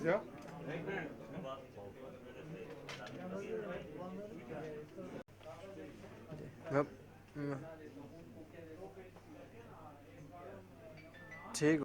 Ja? मैं ठीक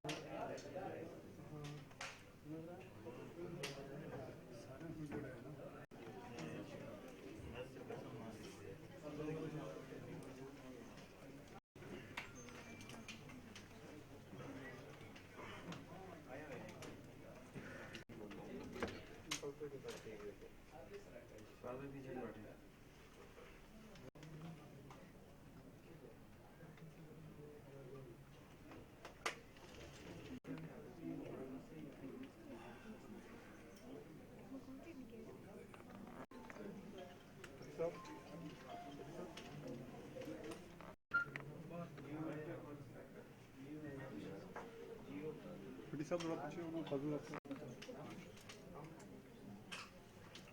Pretty सब थोड़ा पीछे होना फजल आपको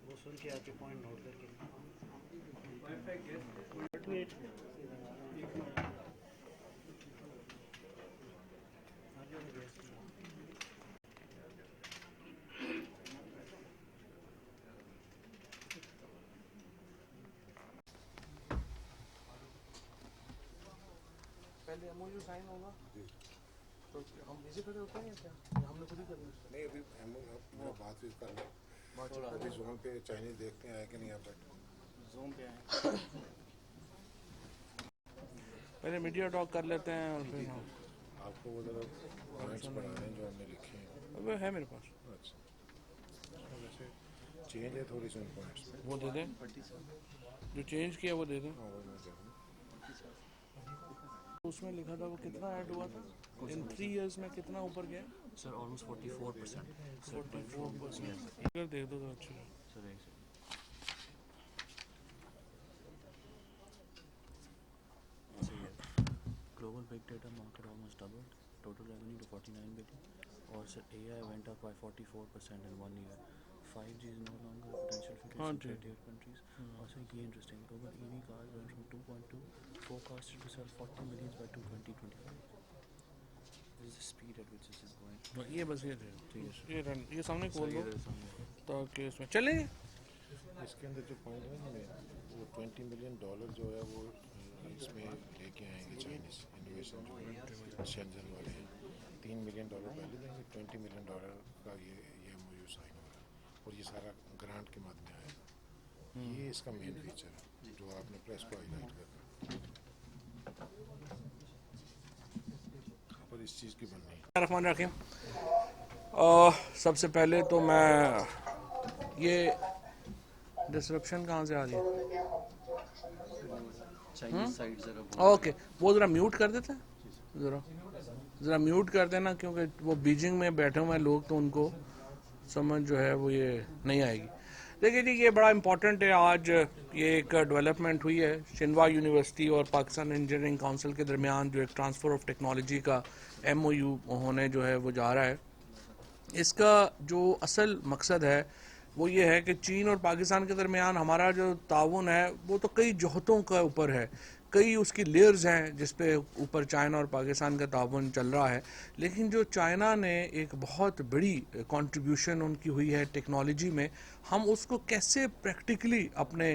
वो सुन के आपके पॉइंट नोट करके पहले एमओयू साइन होगा तो हम विजिट होते हैं क्या हमने खुद ही करना नहीं अभी मेरा बात भी कर लो अभी जोन पे चाइनीज देखते हैं कि नहीं यहाँ पर जोन पे आए पहले मीडिया टॉक कर लेते हैं और फिर आपको वो जरा पॉइंट्स पढ़ाने हैं जो हमने लिखे हैं वो है मेरे पास अच्छा वैसे चेंज है थोड़ी सी उन पॉइंट्स में वो दे दें जो चेंज किया वो दे दें हाँ वो मैं दे दूँ उसमें लिखा था वो कितना ऐड हुआ था इन 3 इयर्स में कितना ऊपर गया सर ऑलमोस्ट 44%. 44% अगर देख दो तो अच्छा है sir global big data market almost doubled total revenue to 49 billion और sir AI went up by 44% in 1 year. 5G is no longer a potential for हाँ its ji tier countries. Also key interesting global EV cars went from 2.2 forecasted to sell 40 million by 2025. This is the speed at which this is going. ये बस ये दे ठीक है ये run ये सामने sir खोल दो ये सामने ताकि इसमें चले इसके अंदर जो पॉइंट है ना वो $20 million जो है वो इसमें लेके आएंगे चाइनीज इनोवेशन जो शेंजन वाले हैं $3 million पहले देंगे $20 million का ये MOU साइन हो रहा है और ये सारा ग्रांट के मद में आएगा ये इसका मेन फीचर है जो आपने प्रेस को हाईलाइट करना पर इस चीज़ की बननी है रहमान रहीम सबसे पहले तो मैं ये डिसरप्शन कहाँ से आ रही है चाइनीज साइड जरा ओके वो ज़रा म्यूट कर देते हैं ज़रा म्यूट कर देना क्योंकि वो बीजिंग में बैठे हुए हैं लोग तो उनको समझ जो है वो ये नहीं आएगी देखिए जी ये बड़ा इम्पोर्टेंट है आज ये एक डेवलपमेंट हुई है शिनवा यूनिवर्सिटी और पाकिस्तान इंजीनियरिंग काउंसिल के दरमियान जो एक ट्रांसफ़र ऑफ टेक्नोलॉजी का MOU होने जो है वो जा रहा है इसका जो असल मकसद है वो ये है कि चीन और पाकिस्तान के दरमियान हमारा जो ताउन है वो तो कई जहतों का ऊपर है कई उसकी लेयर्स हैं जिस पे ऊपर चाइना और पाकिस्तान का ताउन चल रहा है लेकिन जो चाइना ने एक बहुत बड़ी कंट्रीब्यूशन उनकी हुई है टेक्नोलॉजी में हम उसको कैसे प्रैक्टिकली अपने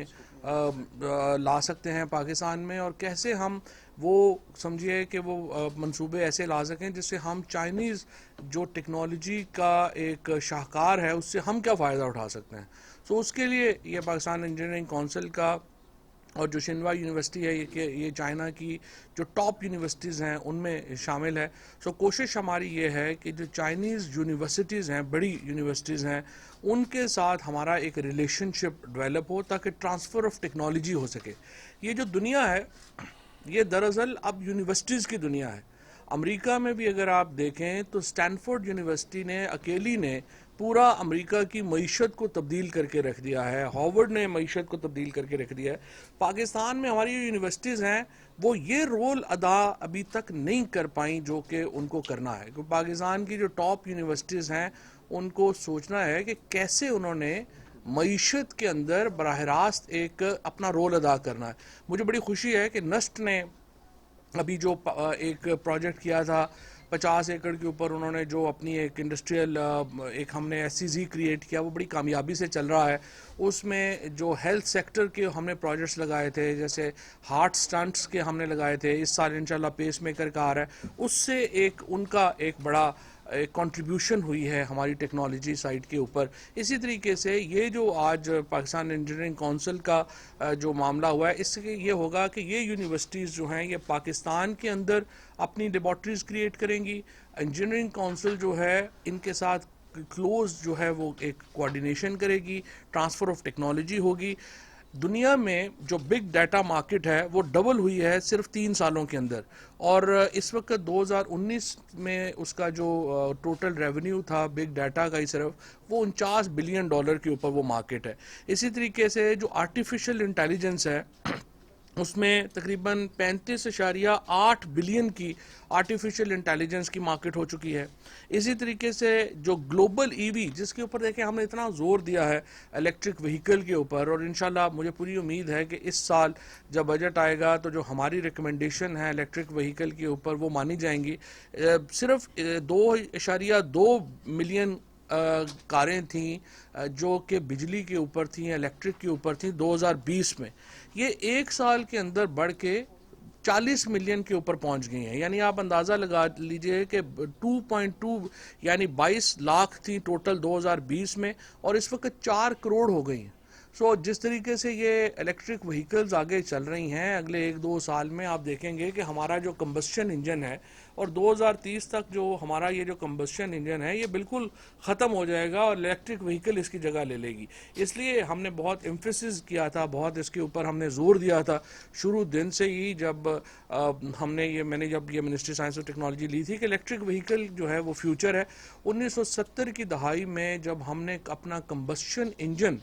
ला सकते हैं पाकिस्तान में और कैसे हम वो समझिए कि वो मंसूबे ऐसे ला सकें जिससे हम चाइनीज़ जो टेक्नोलॉजी का एक शाहकार है उससे हम क्या फ़ायदा उठा सकते हैं सो उसके लिए ये पाकिस्तान इंजीनियरिंग काउंसिल का और जो शिनवा यूनिवर्सिटी है ये चाइना की जो टॉप यूनिवर्सिटीज़ हैं उनमें शामिल है सो कोशिश हमारी ये है कि जो चाइनीज़ यूनिवर्सिटीज़ हैं बड़ी यूनिवर्सिटीज़ हैं उनके साथ हमारा एक रिलेशनशिप डेवलप हो ताकि ट्रांसफ़र ऑफ टेक्नोलॉजी हो सके ये जो दुनिया है ये दरअसल अब यूनिवर्सिटीज़ की दुनिया है अमेरिका में भी अगर आप देखें तो स्टैनफोर्ड यूनिवर्सिटी ने अकेली ने पूरा अमेरिका की मईशत को तब्दील करके रख दिया है हार्वर्ड ने मईशत को तब्दील करके रख दिया है पाकिस्तान में हमारी यूनिवर्सिटीज़ हैं वो ये रोल अदा अभी तक नहीं कर पाई जो कि उनको करना है क्योंकि पाकिस्तान की जो टॉप यूनिवर्सिटीज़ हैं उनको सोचना है कि कैसे उन्होंने मईशत के अंदर बराह रास्त एक अपना रोल अदा करना है मुझे बड़ी खुशी है कि नस्ट ने अभी जो एक प्रोजेक्ट किया था 50 एकड़ के ऊपर उन्होंने जो अपनी एक इंडस्ट्रियल एक हमने SCZ क्रिएट किया, वो बड़ी कामयाबी से चल रहा है। उसमें जो हेल्थ सेक्टर के हमने प्रोजेक्ट्स लगाए थे, जैसे हार्ट स्टंट्स के हमने लगाए थे, इस साल इंशाल्लाह पेस मेकर का आ रहा है, उससे एक उनका एक बड़ा कंट्रीब्यूशन हुई है हमारी टेक्नोलॉजी साइड के ऊपर। इसी तरीके से ये जो आज पाकिस्तान इंजीनियरिंग काउंसिल का जो मामला हुआ है, इससे ये होगा कि ये यूनिवर्सिटीज़ जो हैं ये पाकिस्तान के अंदर अपनी लेबॉर्ट्रीज क्रिएट करेंगी। इंजीनियरिंग काउंसिल जो है इनके साथ क्लोज जो है वो एक कोऑर्डिनेशन करेगी, ट्रांसफ़र ऑफ टेक्नोलॉजी होगी। दुनिया में जो बिग डाटा मार्केट है वो डबल हुई है सिर्फ 3 सालों के अंदर, और इस वक्त 2019 में उसका जो टोटल रेवेन्यू था बिग डाटा का ही सिर्फ वो $49 बिलियन के ऊपर वो मार्केट है। इसी तरीके से जो आर्टिफिशियल इंटेलिजेंस है उसमें तकरीबन 35.8 बिलियन की आर्टिफिशियल इंटेलिजेंस की मार्केट हो चुकी है। इसी तरीके से जो ग्लोबल ईवी, जिसके ऊपर देखें हमने इतना जोर दिया है इलेक्ट्रिक व्हीकल के ऊपर, और इंशाल्लाह मुझे पूरी उम्मीद है कि इस साल जब बजट आएगा तो जो हमारी रिकमेंडेशन है इलेक्ट्रिक व्हीकल के ऊपर वो मानी जाएंगी। सिर्फ 2.2 मिलियन कारें थीं जो कि बिजली के ऊपर थीं, इलेक्ट्रिक के ऊपर थीं 2020 में। ये एक साल के अंदर बढ़ के 40 मिलियन के ऊपर पहुंच गई हैं। यानी आप अंदाज़ा लगा लीजिए कि 2.2 यानी 22 लाख थी टोटल 2020 में, और इस वक्त 4 करोड़ हो गई हैं। सो जिस तरीके से ये इलेक्ट्रिक व्हीकल्स आगे चल रही हैं, अगले 1-2 साल में आप देखेंगे कि हमारा जो कंबस्शन इंजन है, और 2030 तक जो हमारा ये जो कंबस्शन इंजन है ये बिल्कुल ख़त्म हो जाएगा और इलेक्ट्रिक व्हीकल इसकी जगह ले लेगी। इसलिए हमने बहुत एम्फेसिस किया था, बहुत इसके ऊपर हमने जोर दिया था शुरू दिन से ही, जब मैंने जब ये मिनिस्ट्री साइंस और टेक्नोलॉजी ली थी कि इलेक्ट्रिक व्हीकल जो है वो फ्यूचर है। 1970 की दहाई में जब हमने अपना कंबस्शन इंजन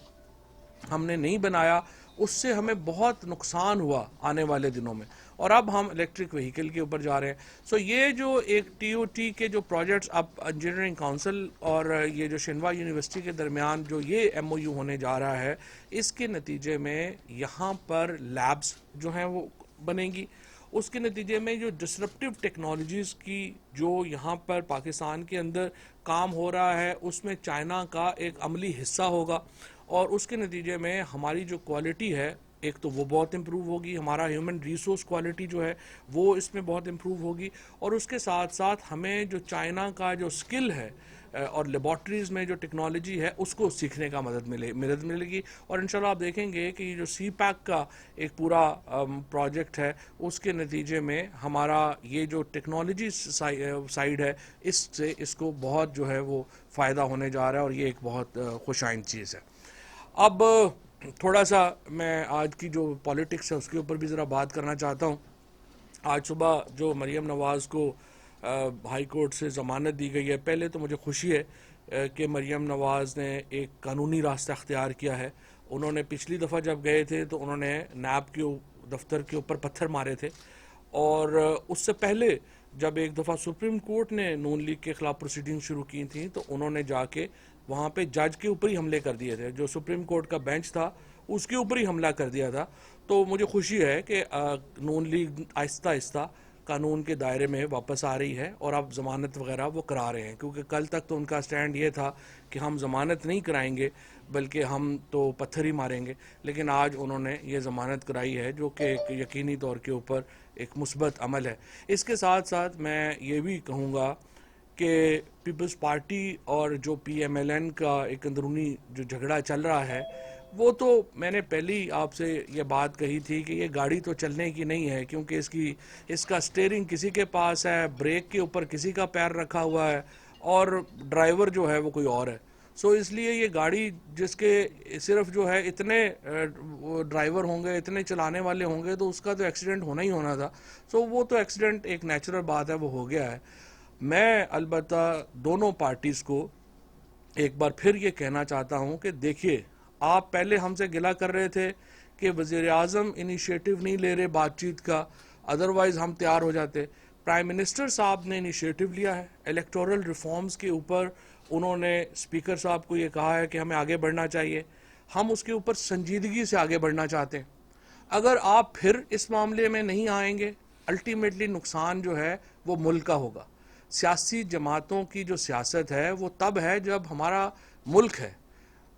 हमने नहीं बनाया, उससे हमें बहुत नुकसान हुआ आने वाले दिनों में, और अब हम इलेक्ट्रिक व्हीकल के ऊपर जा रहे हैं। सो ये जो एक TOT के जो प्रोजेक्ट्स अब इंजीनियरिंग काउंसिल और ये जो शिनवा यूनिवर्सिटी के दरमियान जो ये MOU होने जा रहा है, इसके नतीजे में यहाँ पर लैब्स जो हैं वो बनेंगी। उसके नतीजे में जो डिसरप्टिव टेक्नोलॉजीज़ की जो यहाँ पर पाकिस्तान के अंदर काम हो रहा है उसमें चाइना का एक अमली हिस्सा होगा, और उसके नतीजे में हमारी जो क्वालिटी है एक तो वो बहुत इम्प्रूव होगी, हमारा ह्यूमन रिसोर्स क्वालिटी जो है वो इसमें बहुत इम्प्रूव होगी, और उसके साथ साथ हमें जो चाइना का जो स्किल है और लेबॉर्ट्रीज़ में जो टेक्नोलॉजी है उसको सीखने का मदद मिलेगी। और इंशाल्लाह आप देखेंगे कि ये जो CPAC का एक पूरा प्रोजेक्ट है उसके नतीजे में हमारा ये जो टेक्नोलॉजी साइड है इससे इसको बहुत जो है वो फ़ायदा होने जा रहा है, और ये एक बहुत खुशाइन चीज़ है। अब थोड़ा सा मैं आज की जो पॉलिटिक्स है उसके ऊपर भी ज़रा बात करना चाहता हूँ। आज सुबह जो मरियम नवाज़ को हाई कोर्ट से ज़मानत दी गई है, पहले तो मुझे खुशी है कि मरियम नवाज़ ने एक कानूनी रास्ता अख्तियार किया है। उन्होंने पिछली दफ़ा जब गए थे तो उन्होंने नैब के दफ्तर के ऊपर पत्थर मारे थे, और उससे पहले जब एक दफ़ा सुप्रीम कोर्ट ने नून लीग के ख़िलाफ़ प्रोसीडिंग शुरू की थी तो उन्होंने जाके वहाँ पे जज के ऊपर ही हमले कर दिए थे, जो सुप्रीम कोर्ट का बेंच था उसके ऊपर ही हमला कर दिया था। तो मुझे खुशी है कि नून लीग आहिस्ता आहिस्ता कानून के दायरे में वापस आ रही है और अब ज़मानत वगैरह वो करा रहे हैं, क्योंकि कल तक तो उनका स्टैंड ये था कि हम ज़मानत नहीं कराएंगे बल्कि हम तो पत्थर ही मारेंगे, लेकिन आज उन्होंने ये ज़मानत कराई है जो कि एक यकीनी तौर के ऊपर एक मुस्बत अमल है। इसके साथ साथ मैं ये भी कहूँगा कि पीपल्स पार्टी और जो PMLN का एक अंदरूनी जो झगड़ा चल रहा है, वो तो मैंने पहले ही आपसे ये बात कही थी कि ये गाड़ी तो चलने की नहीं है, क्योंकि इसका स्टीयरिंग किसी के पास है, ब्रेक के ऊपर किसी का पैर रखा हुआ है, और ड्राइवर जो है वो कोई और है। सो इसलिए ये गाड़ी जिसके सिर्फ जो है इतने ड्राइवर होंगे, इतने चलाने वाले होंगे, तो उसका तो एक्सीडेंट होना ही होना था। सो वो तो एक्सीडेंट एक नेचुरल बात है, वो हो गया है। मैं अलबत्ता दोनों पार्टीज़ को एक बार फिर ये कहना चाहता हूँ कि देखिए, आप पहले हमसे गिला कर रहे थे कि वज़ीर आज़म इनिशिएटिव नहीं ले रहे बातचीत का, अदरवाइज़ हम तैयार हो जाते। प्राइम मिनिस्टर साहब ने इनिशिएटिव लिया है इलेक्टोरल रिफॉर्म्स के ऊपर। उन्होंने स्पीकर साहब को ये कहा है कि हमें आगे बढ़ना चाहिए, हम उसके ऊपर संजीदगी से आगे बढ़ना चाहते हैं। अगर आप फिर इस मामले में नहीं आएंगे, अल्टीमेटली नुकसान जो है वो मुल्क का होगा। सियासी जमातों की जो सियासत है वो तब है जब हमारा मुल्क है,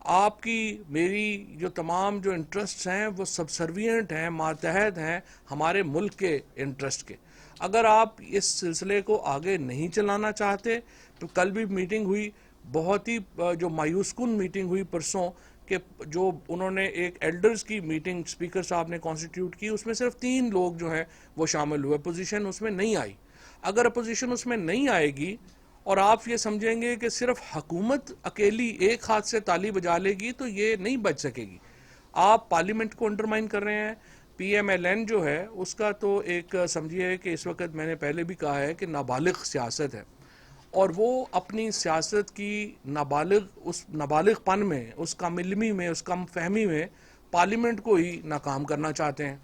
आपकी मेरी जो तमाम जो इंटरेस्ट हैं वो सबसर्विएंट हैं, मातहत हैं हमारे मुल्क के इंटरेस्ट के। अगर आप इस सिलसिले को आगे नहीं चलाना चाहते तो कल भी मीटिंग हुई, बहुत ही जो मायूसकुन मीटिंग हुई परसों कि जो उन्होंने एक एल्डर्स की मीटिंग स्पीकर साहब ने कॉन्स्टिट्यूट की, उसमें सिर्फ 3 लोग जो हैं वो शामिल हुए, अपोजिशन उसमें नहीं आई। अगर अपोजिशन उसमें नहीं आएगी और आप ये समझेंगे कि सिर्फ हुकूमत अकेली एक हाथ से ताली बजा लेगी तो ये नहीं बच सकेगी। आप पार्लियामेंट को अंडरमाइन कर रहे हैं। PMLN जो है उसका तो एक समझिए कि इस वक्त मैंने पहले भी कहा है कि नाबालिग सियासत है, और वो अपनी सियासत की नाबालिगपन में, उस कामिलमी में, उस कम फहमी में पार्लियामेंट को ही नाकाम करना चाहते हैं।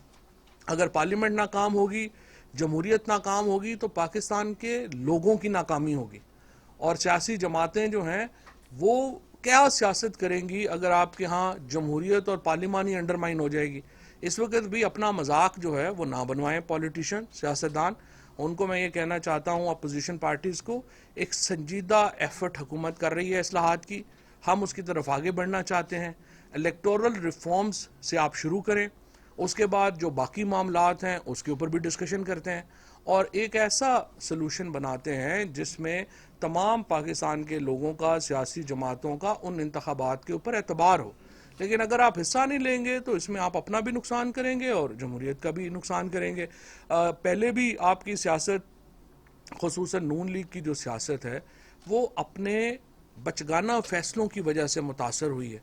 अगर पार्लियामेंट नाकाम होगी, जमहूरियत नाकाम होगी, तो पाकिस्तान के लोगों की नाकामी होगी। और सियासी जमातें जो हैं वो क्या सियासत करेंगी अगर आपके यहाँ जमहूरियत और पार्लिमानी अंडरमाइन हो जाएगी। इस वक्त भी अपना मजाक जो है वो ना बनवाएं पॉलिटिशियन, सियासतदान। उनको मैं ये कहना चाहता हूँ अपोजिशन पार्टीज़ को, एक संजीदा एफर्ट हुकूमत कर रही है इस्लाहात की, हम उसकी तरफ आगे बढ़ना चाहते हैं। इलेक्टोरल रिफॉर्म्स से आप शुरू करें, उसके बाद जो बाकी मामलात हैं उसके ऊपर भी डिस्कशन करते हैं और एक ऐसा सलूशन बनाते हैं जिसमें तमाम पाकिस्तान के लोगों का, सियासी जमातों का उन इंतखाबात के ऊपर एतबार हो। लेकिन अगर आप हिस्सा नहीं लेंगे तो इसमें आप अपना भी नुकसान करेंगे और जमहूरियत का भी नुकसान करेंगे। पहले भी आपकी सियासत, खुसूसन नून लीग की जो सियासत है, वो अपने बचगाना फैसलों की वजह से मुतासर हुई है।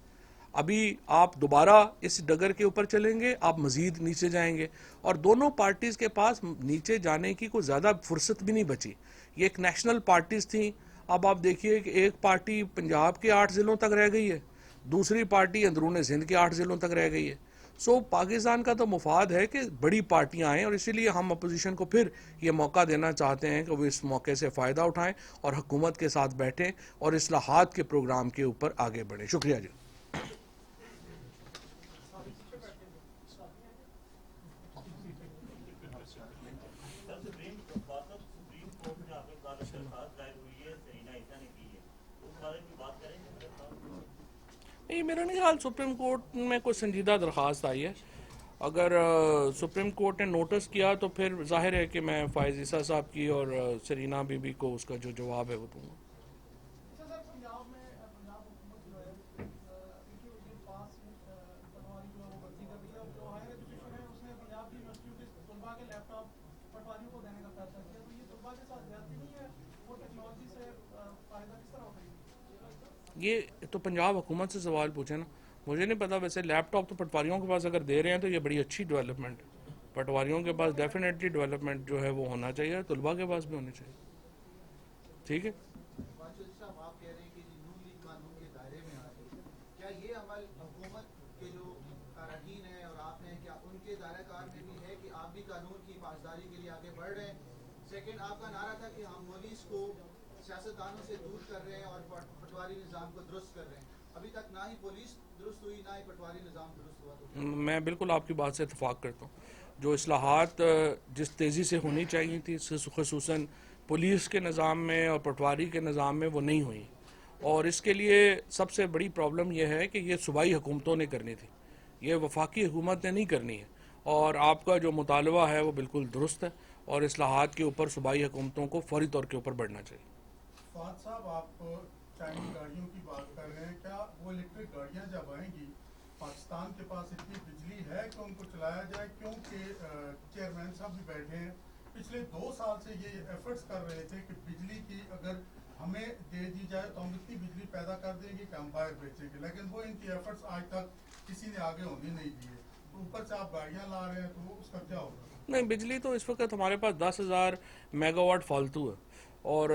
अभी आप दोबारा इस डगर के ऊपर चलेंगे, आप मजीद नीचे जाएंगे, और दोनों पार्टीज़ के पास नीचे जाने की कोई ज़्यादा फुर्सत भी नहीं बची। ये एक नेशनल पार्टीज़ थी, अब आप देखिए कि एक पार्टी पंजाब के 8 ज़िलों तक रह गई है, दूसरी पार्टी अंदरून सिंध के 8 ज़िलों तक रह गई है। सो पाकिस्तान का तो मुफाद है कि बड़ी पार्टियां आएँ, और इसीलिए हम अपोजिशन को फिर ये मौका देना चाहते हैं कि वो इस मौके से फ़ायदा उठाएं और हुकूमत के साथ बैठें और इस्लाहात के प्रोग्राम के ऊपर आगे बढ़ें। शुक्रिया जी। नहीं, मेरा नहीं ख्याल सुप्रीम कोर्ट में कोई संजीदा दरख्वास्त आई है। अगर सुप्रीम कोर्ट ने नोटिस किया तो फिर जाहिर है कि मैं फायज़ ईसा साहब की और सरीना बीबी को उसका जो जवाब है वो दूंगा। ये तो पंजाब हुकूमत से सवाल पूछे ना, मुझे नहीं पता। वैसे लैपटॉप तो पटवारियों के पास अगर दे रहे हैं तो ये बड़ी अच्छी डेवलपमेंट है। पटवारियों के पास डेफिनेटली डेवलपमेंट जो है वो होना चाहिए, तलबा के पास भी होनी चाहिए। ठीक है, सेकंड, आपका नारा था कि हम पुलिस को सियासतदानों से दूर कर रहे हैं और पटवारी निज़ाम को दुरुस्त कर रहे हैं। अभी तक ना ही पुलिस दुरुस्त हुई, ना ही पटवारी निज़ाम दुरुस्त हुआ। तो मैं बिल्कुल आपकी बात से इत्तेफाक करता हूँ। जो इस्लाहात जिस तेज़ी से होनी चाहिए थी खुसूसन पुलिस के निज़ाम में और पटवारी के निज़ाम में, वो नहीं हुई, और इसके लिए सबसे बड़ी प्रॉब्लम यह है कि ये सूबाई हुकूमतों ने करनी थी, ये वफाकी हुकूमत ने नहीं करनी है। और आपका जो मुतालबा है वो बिल्कुल दुरुस्त है और इस्लाहात के ऊपर सूबाई हुकूमतों को फौरी तौर के ऊपर बढ़ना चाहिए। फाद साहब, आप चाइनीज गाड़ियों की बात कर रहे हैं, क्या वो इलेक्ट्रिक गाड़ियां जब आएंगी, पाकिस्तान के पास इतनी बिजली है कि उनको चलाया जाए? क्योंकि चेयरमैन साहब भी बैठे हैं, पिछले 2 साल से ये एफर्ट्स कर रहे थे कि बिजली की अगर हमें दे दी जाए तो हम इतनी बिजली पैदा कर देंगे कि हम बाहर बेचेंगे, लेकिन वो इनकी एफर्ट्स आज तक किसी ने आगे होने नहीं दिए। तो ऊपर से आप गाड़ियाँ ला रहे हैं, तो उसका क्या होगा? नहीं, बिजली तो इस वक्त हमारे पास 10,000 मेगावाट फालतू है, और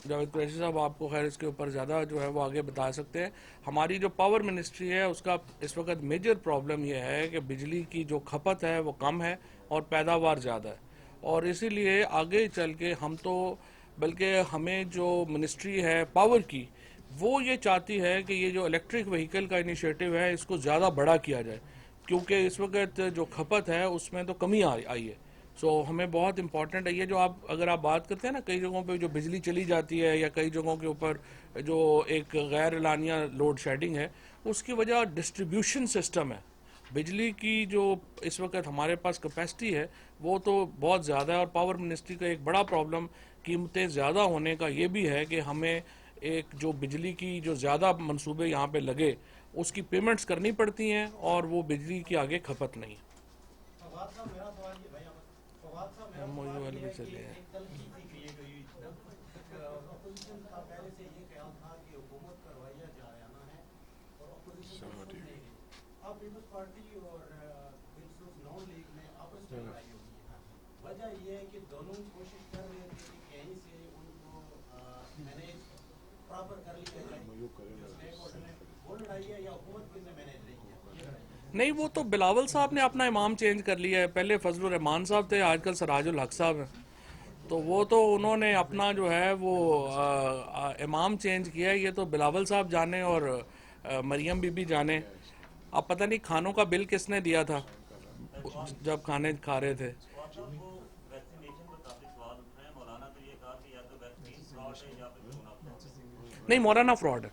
जावेद कुरैशी साहब आपको खैर इसके ऊपर ज़्यादा जो है वो आगे बता सकते हैं। हमारी जो पावर मिनिस्ट्री है उसका इस वक्त मेजर प्रॉब्लम यह है कि बिजली की जो खपत है वो कम है और पैदावार ज़्यादा है, और इसीलिए आगे चल के हम तो, बल्कि हमें जो मिनिस्ट्री है पावर की, वो ये चाहती है कि ये जो इलेक्ट्रिक व्हीकल का इनिशिएटिव है इसको ज़्यादा बड़ा किया जाए, क्योंकि इस वक्त जो खपत है उसमें तो कमी आई है। सो हमें बहुत इंपॉर्टेंट है ये जो आप अगर आप बात करते हैं ना, कई जगहों पे जो बिजली चली जाती है या कई जगहों के ऊपर जो एक गैर एलानिया लोड शेडिंग है, उसकी वजह डिस्ट्रीब्यूशन सिस्टम है। बिजली की जो इस वक्त हमारे पास कैपेसिटी है वो तो बहुत ज़्यादा है, और पावर मिनिस्ट्री का एक बड़ा प्रॉब्लम कीमतें ज़्यादा होने का ये भी है कि हमें एक जो बिजली की जो ज़्यादा मंसूबे यहाँ पे लगे उसकी पेमेंट्स करनी पड़ती हैं और वो बिजली की आगे खपत नहीं है। MOU वाले भी चले हैं। अब पीपल्स पार्टी और नॉन लीग में आपस में लड़ाई होगी। वजह यह है कि दोनों कोशिश कर रहे थे कि कहीं से उनको मैनेज प्रॉपर कर लिया जाए। वो लड़ाई है या हुकूमत की मैनेज नहीं किया? नहीं, वो तो बिलावल साहब ने अपना इमाम चेंज कर लिया है। पहले फजलुर रहमान साहब थे, आजकल सराजुल हक साहब हैं। तो वो तो उन्होंने अपना जो है वो इमाम चेंज किया है। ये तो बिलावल साहब जाने और मरियम बीबी जाने। अब पता नहीं खानों का बिल किसने दिया था जब खाने खा रहे थे। नहीं, मौलाना फ्रॉड है,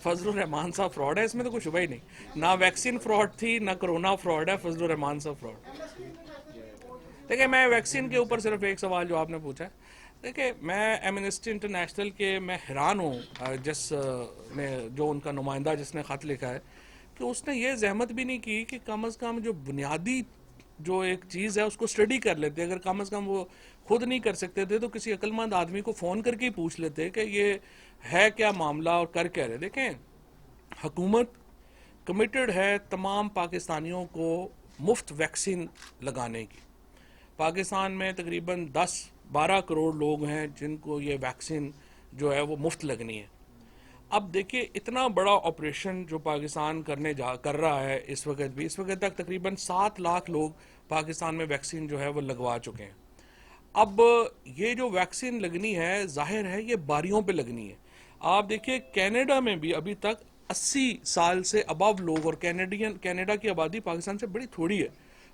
फजलुर रहमान साहब फ्रॉड है, इसमें तो कुछ शुबा ही नहीं। ना वैक्सीन फ्रॉड थी ना कोरोना फ्रॉड है, फजलुर रहमान साहब फ्रॉड। देखिए, मैं वैक्सीन के ऊपर सिर्फ एक सवाल जो आपने पूछा है, देखिए मैं एमनेस्टी इंटरनेशनल के मैं हैरान हूँ जिसने जो उनका नुमाइंदा जिसने ख़त लिखा है कि उसने ये जहमत भी नहीं की कि कम से कम जो बुनियादी जो एक चीज़ है उसको स्टडी कर लेते। अगर कम से कम वो खुद नहीं कर सकते थे तो किसी अक्लमंद आदमी को फ़ोन करके ही पूछ लेते कि ये है क्या मामला और कर क्या रहे। देखें, हुकूमत कमिटेड है तमाम पाकिस्तानियों को मुफ्त वैक्सीन लगाने की। पाकिस्तान में तकरीबन 10-12 करोड़ लोग हैं जिनको ये वैक्सीन जो है वो मुफ्त लगनी है। अब देखिए, इतना बड़ा ऑपरेशन जो पाकिस्तान कर रहा है इस वक्त तक तकरीबन 7 लाख लोग पाकिस्तान में वैक्सीन जो है वो लगवा चुके हैं। अब ये जो वैक्सीन लगनी है जाहिर है ये बारियों पे लगनी है। आप देखिए, कनाडा में भी अभी तक 80 साल से अबव लोग, और कनाडा की आबादी पाकिस्तान से बड़ी थोड़ी है,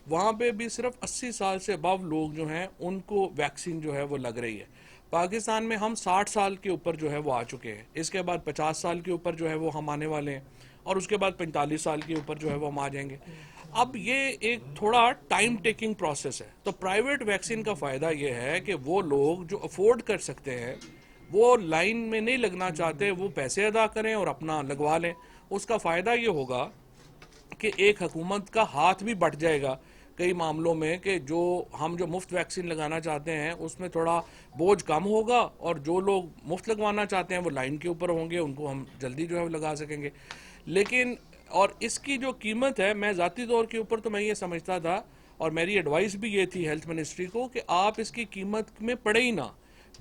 वहाँ पे भी सिर्फ 80 साल से अबव लोग जो हैं उनको वैक्सीन जो है वो लग रही है। पाकिस्तान में हम 60 साल के ऊपर जो है वो आ चुके हैं, इसके बाद 50 साल के ऊपर जो है वो हम आने वाले हैं, और उसके बाद 45 साल के ऊपर जो है वो हम आ जाएंगे। अब ये एक थोड़ा टाइम टेकिंग प्रोसेस है। तो प्राइवेट वैक्सीन का फ़ायदा ये है कि वो लोग जो अफोर्ड कर सकते हैं वो लाइन में नहीं लगना चाहते, वो पैसे अदा करें और अपना लगवा लें। उसका फ़ायदा ये होगा कि एक हुकूमत का हाथ भी बट जाएगा कई मामलों में कि जो मुफ्त वैक्सीन लगाना चाहते हैं उसमें थोड़ा बोझ कम होगा, और जो लोग मुफ्त लगवाना चाहते हैं वो लाइन के ऊपर होंगे, उनको हम जल्दी जो है लगा सकेंगे। लेकिन और इसकी जो कीमत है, मैं ज़ाती तौर के ऊपर तो मैं ये समझता था और मेरी एडवाइस भी ये थी हेल्थ मिनिस्ट्री को कि आप इसकी कीमत में पड़े ही ना।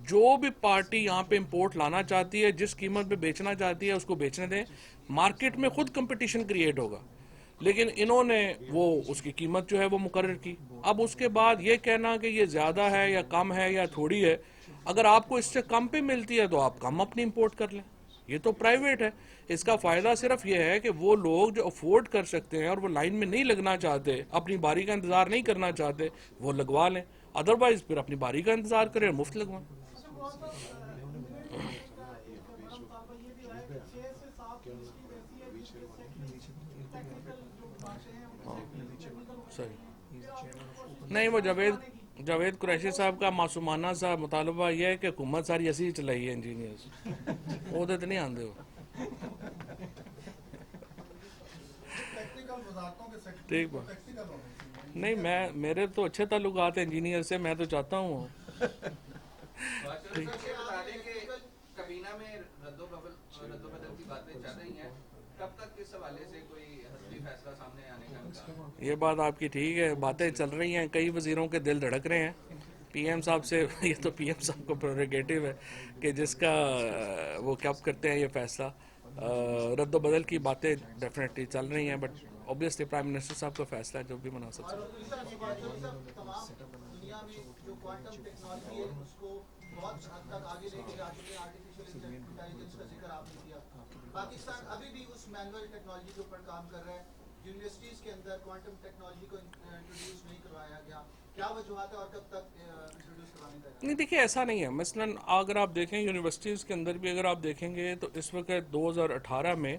जो भी पार्टी यहाँ पे इंपोर्ट लाना चाहती है, जिस कीमत पे बेचना चाहती है उसको बेचने दें, मार्केट में खुद कंपटीशन क्रिएट होगा। लेकिन इन्होंने वो उसकी कीमत जो है वो मुकर्रर की। अब उसके बाद ये कहना कि ये ज़्यादा है या कम है या थोड़ी है, अगर आपको इससे कम पे मिलती है तो आप कम अपनी इंपोर्ट कर लें, ये तो प्राइवेट है। इसका फ़ायदा सिर्फ ये है कि वो लोग जो अफोर्ड कर सकते हैं और वो लाइन में नहीं लगना चाहते, अपनी बारी का इंतज़ार नहीं करना चाहते, वो लगवा लें। अदरवाइज फिर अपनी बारी का इंतज़ार करें और मुफ्त लगवाएं। सही नहीं, वो जावेद कुरैशी साहब का मासूमाना सा मुतालबा यह है कि हुकूमत सारी असी चलाई है इंजीनियर्स, वो तो नहीं आते हो। ठीक बात नहीं, मेरे तो अच्छे ताल्लुकात हैं इंजीनियर से, मैं तो चाहता हूँ। कबीना में रद्दोबदल की बातें चल रही हैं, कब तक इस हवाले से कोई हतमी फैसला सामने आने का इम्कान? ये बात आपकी ठीक है, बातें चल रही हैं, कई वजीरों के दिल धड़क रहे हैं पीएम साहब से। ये तो पीएम साहब को प्रेरोगेटिव है कि जिसका वो कब करते हैं ये फैसला। रद्दोबदल की बातें डेफिनेटली चल रही हैं, बट ऑब्वियसली प्राइम मिनिस्टर साहब का फैसला है जो भी मना सकते हैं। दुनिया में जो क्वांटम टेक्नोलॉजी है उसको बहुत हद तक आगे लेके जा चुके हैं। आर्टिफिशियल इंटेलिजेंस का जिक्र आपने किया। पाकिस्तान अभी भी उस मैनुअल टेक्नोलॉजी के ऊपर काम कर रहा है। यूनिवर्सिटीज के अंदर क्वांटम टेक्नोलॉजी को इंट्रोड्यूस नहीं करवाया गया, क्या वजूहत है और कब तक इंट्रोड्यूस करवाने का इरादा है? नहीं, देखिए ऐसा नहीं है। मसलन अगर आप देखें यूनिवर्सिटीज़ के अंदर भी अगर आप देखेंगे तो इस वक्त 2018 में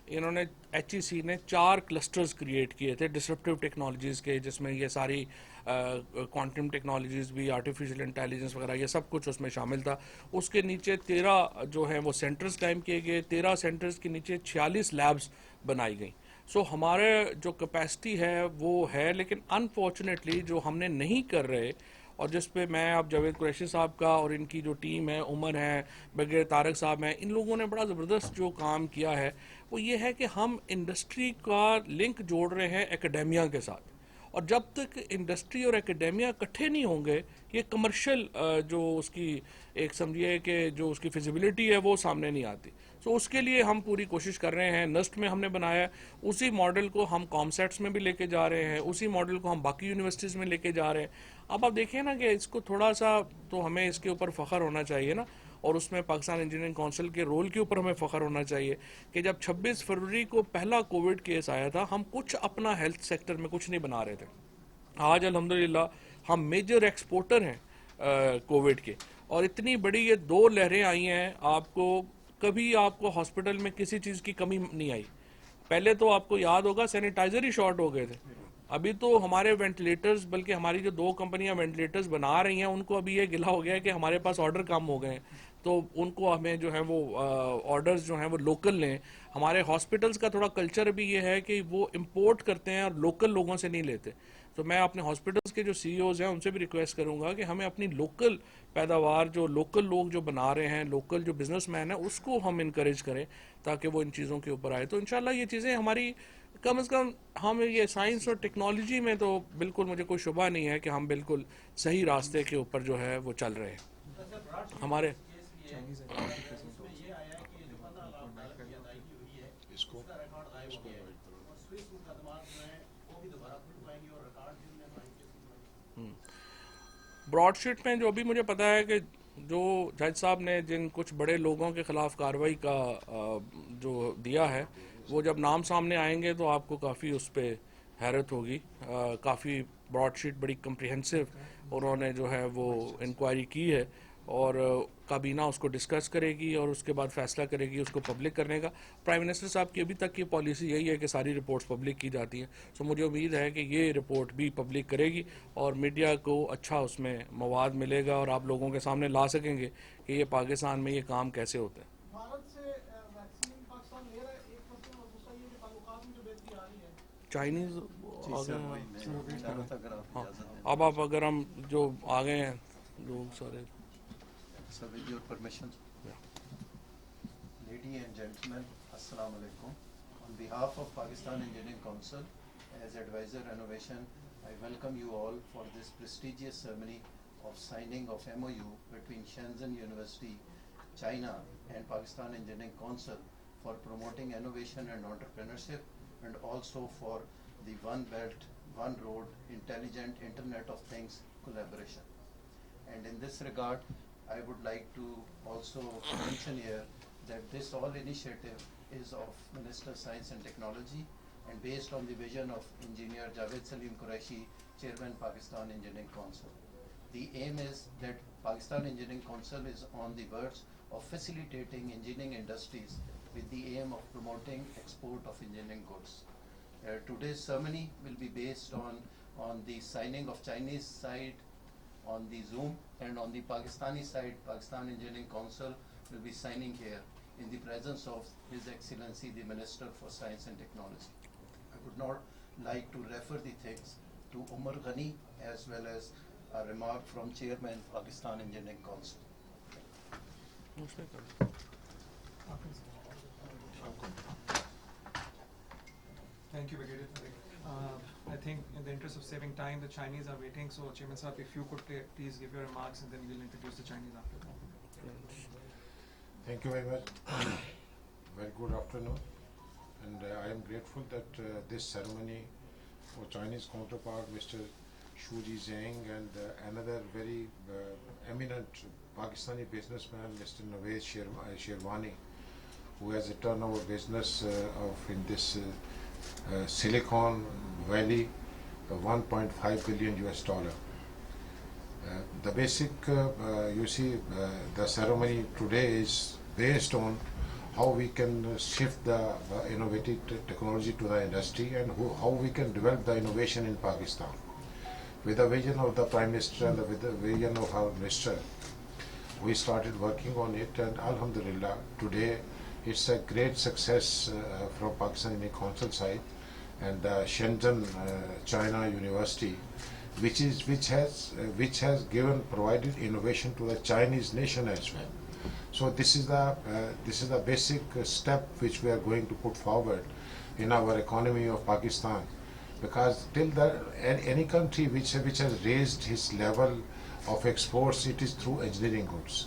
इन्होंने HEC ने 4 क्लस्टर्स क्रिएट किए थे डिसरप्टिव टेक्नोलॉजीज़ के, जिसमें ये सारी क्वांटम टेक्नोलॉजीज़ भी, आर्टिफिशियल इंटेलिजेंस वगैरह, ये सब कुछ उसमें शामिल था। उसके नीचे 13 जो हैं वो सेंटर्स कायम किए गए। 13 सेंटर्स के नीचे 46 लैब्स बनाई गई। सो हमारे जो कैपेसिटी है वो है, लेकिन अनफॉर्चुनेटली जो हमने नहीं कर रहे, और जिस पे मैं आप जावेद कुरैशी साहब का और इनकी जो टीम है, उमर है, बगैर तारक साहब हैं, इन लोगों ने बड़ा ज़बरदस्त जो काम किया है वो ये है कि हम इंडस्ट्री का लिंक जोड़ रहे हैं एकेडेमिया के साथ। और जब तक इंडस्ट्री और एकेडेमिया इकट्ठे नहीं होंगे, ये कमर्शियल जो उसकी एक समझिए कि जो उसकी फिजिबिलिटी है वो सामने नहीं आती। सो उसके लिए हम पूरी कोशिश कर रहे हैं। नस्ट में हमने बनाया, उसी मॉडल को हम कॉमसेट्स में भी लेके जा रहे हैं, उसी मॉडल को हम बाकी यूनिवर्सिटीज़ में लेके जा रहे हैं। अब आप देखिए ना कि इसको थोड़ा सा तो हमें इसके ऊपर फ़ख्र होना चाहिए ना, और उसमें पाकिस्तान इंजीनियरिंग काउंसिल के रोल के ऊपर हमें फ़ख्र होना चाहिए कि जब 26 फरवरी को पहला कोविड केस आया था, हम कुछ अपना हेल्थ सेक्टर में कुछ नहीं बना रहे थे। आज अल्हम्दुलिल्लाह हम मेजर एक्सपोर्टर हैं कोविड के, और इतनी बड़ी ये 2 लहरें आई हैं, कभी आपको हॉस्पिटल में किसी चीज़ की कमी नहीं आई। पहले तो आपको याद होगा सैनिटाइजर ही शॉर्ट हो गए थे। अभी तो हमारे वेंटिलेटर्स, बल्कि हमारी जो 2 कंपनियां वेंटिलेटर्स बना रही हैं, उनको अभी ये गिला हो गया है कि हमारे पास ऑर्डर कम हो गए हैं, तो उनको हमें जो है वो ऑर्डर्स जो हैं वो लोकल लें। हमारे हॉस्पिटल्स का थोड़ा कल्चर भी ये है कि वो इंपोर्ट करते हैं और लोकल लोगों से नहीं लेते। तो मैं अपने हॉस्पिटल्स के जो CEOs हैं उनसे भी रिक्वेस्ट करूंगा कि हमें अपनी लोकल पैदावार, जो लोकल लोग जो बना रहे हैं, लोकल जो बिजनेसमैन है, उसको हम इनकरेज करें ताकि वो इन चीज़ों के ऊपर आए। तो इंशाल्लाह ये चीज़ें हमारी कम से कम, हम ये साइंस और टेक्नोलॉजी में तो बिल्कुल मुझे कोई शुबा नहीं है कि हम बिल्कुल सही रास्ते के ऊपर जो है वो चल रहे हैं। हमारे ब्रॉडशीट में जो अभी मुझे पता है कि जो जज साहब ने जिन कुछ बड़े लोगों के खिलाफ कार्रवाई का जो दिया है, वो जब नाम सामने आएंगे तो आपको काफ़ी उस पर हैरत होगी। काफ़ी ब्रॉडशीट बड़ी कम्प्रिहेंसिव उन्होंने जो है वो इंक्वायरी की है, और काबीना उसको डिस्कस करेगी और उसके बाद फैसला करेगी उसको पब्लिक करने का। प्राइम मिनिस्टर साहब की अभी तक की पॉलिसी यही है कि सारी रिपोर्ट्स पब्लिक की जाती हैं। सो मुझे उम्मीद है कि ये रिपोर्ट भी पब्लिक करेगी और मीडिया को अच्छा उसमें मवाद मिलेगा और आप लोगों के सामने ला सकेंगे कि ये पाकिस्तान में ये काम कैसे होता है। भारत से वैक्सीन पाकिस्तान ले रहा है 1%, और दूसरा ये कि ताल्लुकात में जो बेहतरी आ रही है। चाइनीज़ हाँ, अब आप अगर हम जो आ गए हैं लोग सारे। So with your permission, ladies and gentlemen, Assalamu alaikum. On behalf of Pakistan Engineering Council, as advisor innovation, I welcome you all for this prestigious ceremony of signing of MOU between Shenzhen University, China and Pakistan Engineering Council for promoting innovation and entrepreneurship, and also for the One Belt, One Road, Intelligent Internet of Things collaboration. And in this regard, I would like to also mention here that this whole initiative is of Minister of Science and Technology and based on the vision of Engineer Javed Salim Qureshi, Chairman Pakistan Engineering Council. The aim is that Pakistan Engineering Council is on the verge of facilitating engineering industries with the aim of promoting export of engineering goods. Today's ceremony will be based on the signing of Chinese side on the Zoom, and on the Pakistani side, Pakistan Engineering Council will be signing here in the presence of His Excellency the Minister for Science and Technology. I would not like to refer the things to Umar Ghani as well as a remark from Chairman Pakistan Engineering Council. Thank you, Brigadier. I think in the interest of saving time, the Chinese are waiting. So, Chairman Sahab, if you could please give your remarks, and then we'll introduce the Chinese after that. Thank you very much. Very good afternoon. And I am grateful that this ceremony, our Chinese counterpart, Mr. Xu Zhang, and another very eminent Pakistani businessman, Mr. Nawaz Sherwani, who has a turnover business of in this Silicon Valley, $1.5 billion US. The basic, you see, the ceremony today is based on how we can shift the innovative technology to the industry and how we can develop the innovation in Pakistan. With the vision of the Prime Minister and with the vision of our Minister, we started working on it, and Alhamdulillah, today it's a great success from Pakistan Engineering Council side, and Shenzhen China University, which has provided innovation to the Chinese nation as well. So this is the basic step which we are going to put forward in our economy of Pakistan, because any country which has raised its level of exports, it is through engineering goods.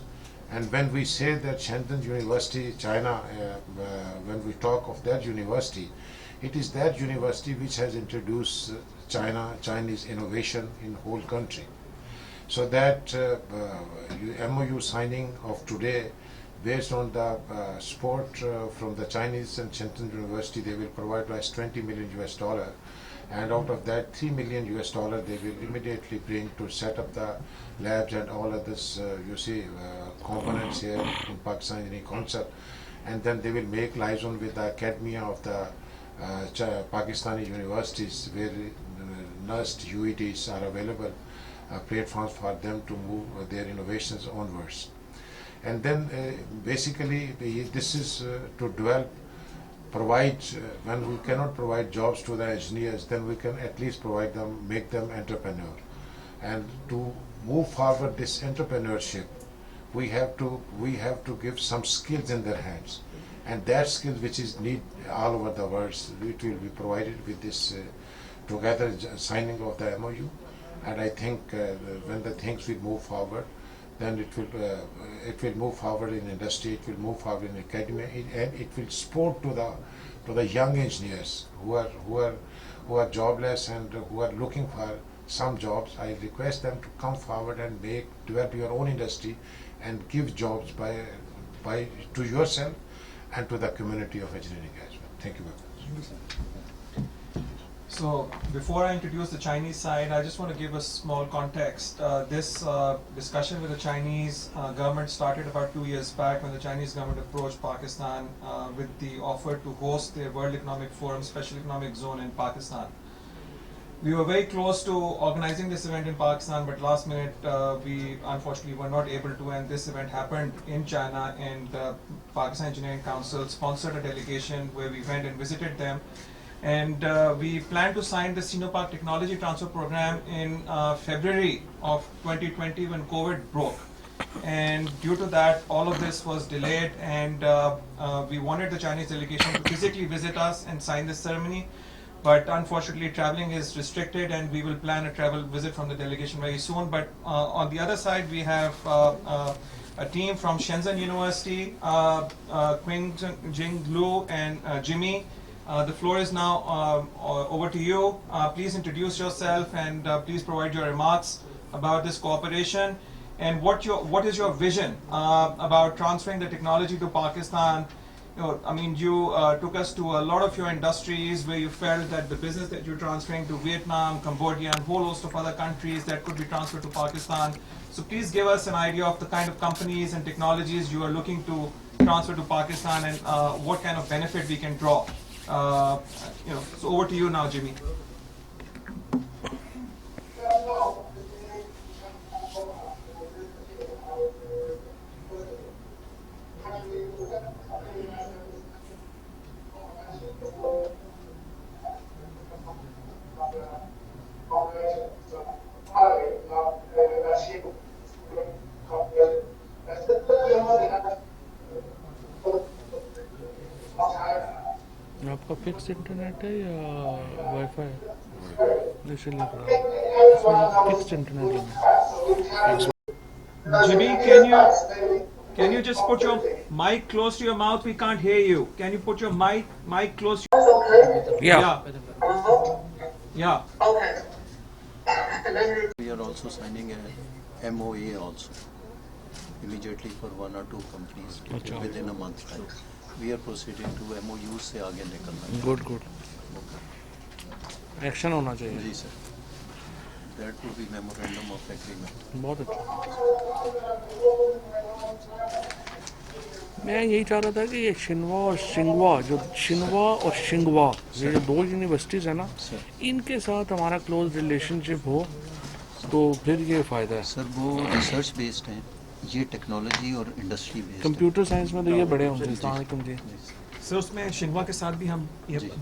And when we say that Shenzhen University, China, when we talk of that university, it is that university which has introduced Chinese innovation in whole country. So that MOU signing of today, based on the support from the Chinese and Shenzhen University, they will provide us $20 million US, and out of that $3 million US they will immediately bring to set up the labs and all of this components here in Pakistan Engineering Council, and then they will make liaison with the academia of the Pakistani universities where NUST, UETs are available, platforms for them to move their innovations onwards. And then basically this is to provide, when we cannot provide jobs to the engineers, then we can at least provide them, make them entrepreneur. And to move forward this entrepreneurship, we have to give some skills in their hands, and that skill which is need all over the world, it will be provided with this together signing of the MOU. And I think when the things will move forward, then it will move forward in industry, it will move forward in academia, and it will support to the young engineers who are jobless and who are looking for some jobs. I request them to come forward and develop your own industry and give jobs to yourself and to the community of engineering as well. Thank you very much. So before I introduce the Chinese side, I just want to give a small context. This discussion with the Chinese government started about 2 years back when the Chinese government approached Pakistan with the offer to host their World Economic Forum Special Economic Zone in Pakistan. We were very close to organizing this event in Pakistan, but last minute we unfortunately were not able to, and this event happened in China, and Pakistan Engineering Council sponsored a delegation where we went and visited them. And we plan to sign the Sinopec Technology Transfer Program in February of 2020 when COVID broke. And due to that, all of this was delayed, and we wanted the Chinese delegation to physically visit us and sign this ceremony. But unfortunately, traveling is restricted, and we will plan a travel visit from the delegation very soon. But on the other side, we have a team from Shenzhen University, Qing Jing Lu and Jimmy. The floor is now over to you. Please introduce yourself and please provide your remarks about this cooperation and what is your vision about transferring the technology to Pakistan. You took us to a lot of your industries where you felt that the business that you're transferring to Vietnam, Cambodia, and a whole host of other countries that could be transferred to Pakistan. So please give us an idea of the kind of companies and technologies you are looking to transfer to Pakistan and what kind of benefit we can draw. So over to you now, Jimmy. आपका fix internet है या wifi इसलिए fixed internet लेना Jimmy, can you just put your mic close to your mouth? We can't hear you. Can you put your mic close to Yeah. Yeah. Okay. We are also signing a MOA also immediately for 1 or 2 companies within a month time. We are proceeding to MOU से आगे निकलना. Good. Action होना चाहिए। जी sir, that to be memorandum of agreement. बहुत अच्छा। मैं यही चाह रहा था कि ये शिनवा और सिंगवा, जो शिनवा और शिंगवा, ये जो दो यूनिवर्सिटीज़ है ना, इनके साथ हमारा क्लोज रिलेशनशिप हो तो फिर ये फ़ायदा है। सर वो रिसर्च बेस्ड हैं, ये टेक्नोलॉजी और इंडस्ट्री बेस्ड। कंप्यूटर साइंस में तो ये बड़े होंगे। अस्सलाम वालेकुम जी। सर उसमें शिनवा के साथ भी हम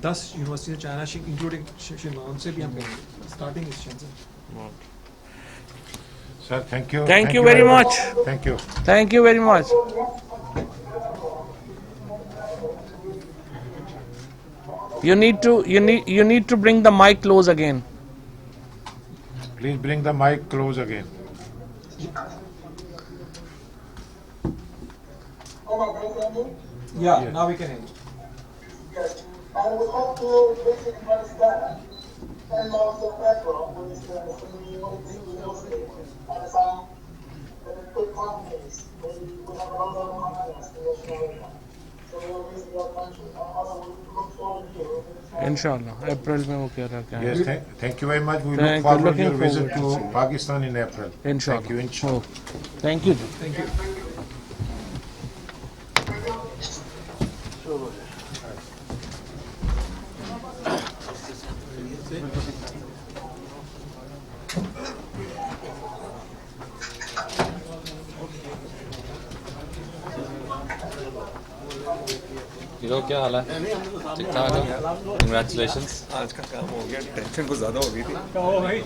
10 यूनिवर्सिटी चाइना इंक्लूडिंग शिनवा, उनसे भी हम स्टार्टिंग इस Schengen. Sir thank you. Thank you very much. Thank you. Thank you very much. You need to bring the mic close again. Please bring the mic close again. Yeah, now we can hear you. Yes. And we hope to basically understand 10 miles of petrol with this university and some big companies. We have a lot of companies in this area. So we are basically our country. We look forward to you. इंशाल्लाह अप्रैल में वो कह रहा क्या है। Yes, thank you very much. We look Thank you. forward to Looking your visit forward. to Pakistan in April. इंशाल्लाह। Thank you. Inshallah. Thank you. Thank you. Hero क्या हाल है? ठीक ठाक हो? कंग्रेचुलेशंस। आज का काम हो गया, टेंशन कुछ ज़्यादा हो गई थी। Oh, right.